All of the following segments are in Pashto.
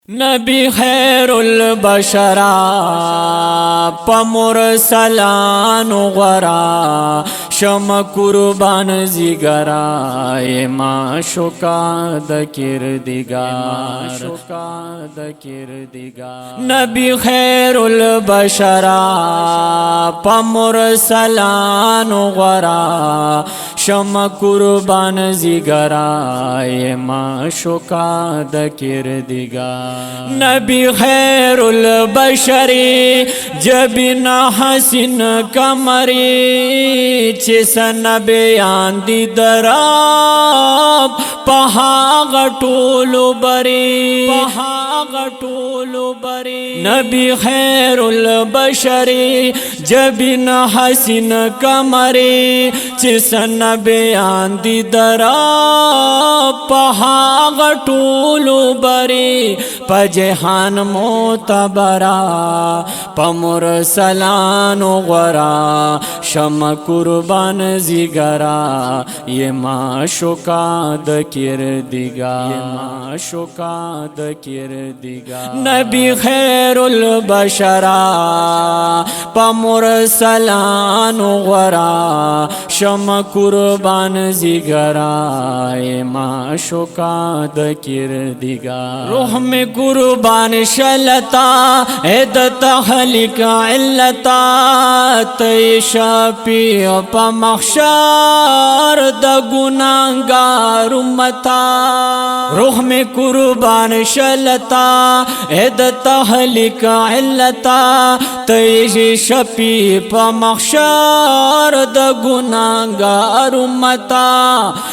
نبی خیر البشرا پا مرسلانو غرا شم قربان زیگرا ایما شکا د کردگار نبی خیر البشرا پا مرسلانو غرا شم قربان زیگرا ایما شکا د کردگار نبی خیر البشری جبین حسن کمری چسن بیان دی دراب پہا غٹولو بری نبی خیر البشری جبین حسن کمری چسن بیان دی دراب پہا غٹولو بری پا جہان معتبرا پا مرسلانو غرا شم قربان زیگرا یہ معشوقا د کردگار نبی خیر البشرا پا مرسلانو غرا شم قربان زیگرا یہ معشوقا د کردگار روح میں قربان شلتا اید تخلیق علتا تی شفیع پا محشر دا گناہگار امتا روح میں قربان شلتا اید تخلیق علتا تی شفیع پا محشر دا گناہگار امتا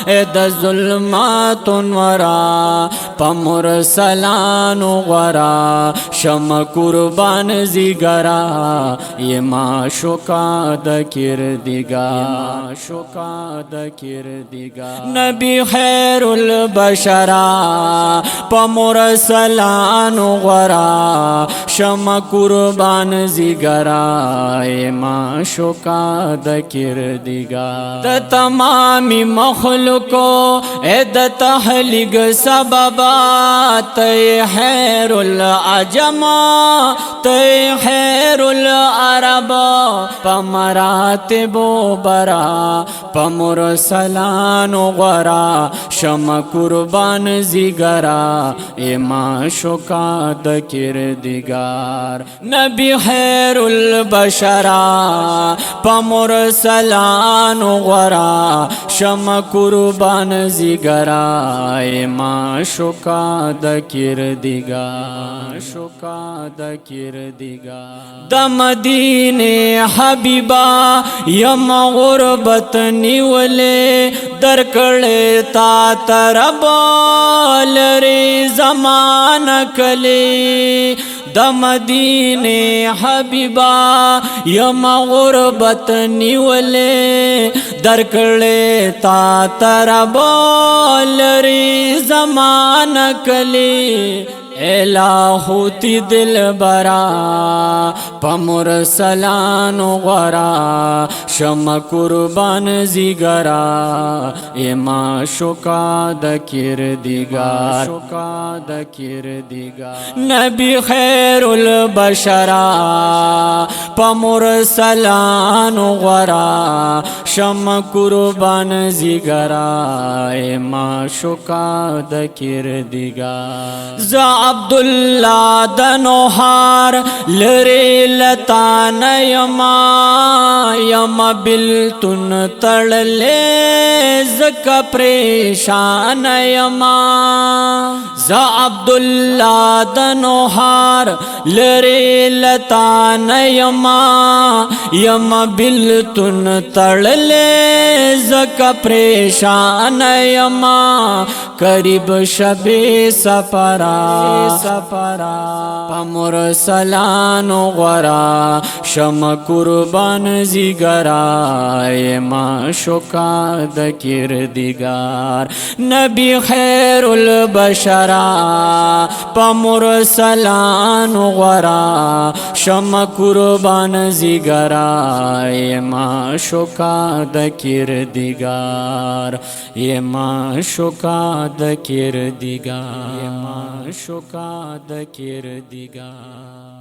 اید ظلمات ورا پا مرسلانو غرا شم قربان زیگرا یہ معشوقا د کردگار نبی خیر البشرا پا مرسلانو غرا شم قربان زیگرا یہ معشوقا د کردگار د تمامی مخلوقو اید تخلیق سببا تی خیر العجم تی خیر العرب پا مراتب برا پا مرسلانو غرا شم قربان زیگرا ای معشوقا د کردگار نبی خیر البشرا پا مرسلانو غرا شم قربان زیگرا ای معشوقا د کردگار د مدینه حبیبا یم غربت نیولے درکڑے تا ترب لری زمان کلی د مدینه حبیبا یم غربت نیولے درکڑے تا ترب لری زمان کلی الہوتی دل برا پا مرسلانو غرا شم قربان زیگرا ای معشوقا د کردگار نبی خیر البشرا پا مرسلانو غرا شم قربان زیگرا ای معشوقا د کردگار عبداللہ دنوہار لری لتان یم بلتن تڑلے زک پریشان ز عبداللہ دنوہار لری لتان یم بلتن تڑلے زک پریشان قریب شب سفرا پا مرسلانو غرا شم قربان زیگرا ای معشوقا د کردگار نبی خیر البشرا پا مرسلانو غرا شم قربان زیگرا ای معشوقا د کردگار ای معشوقا د کردگار شکا د کردگار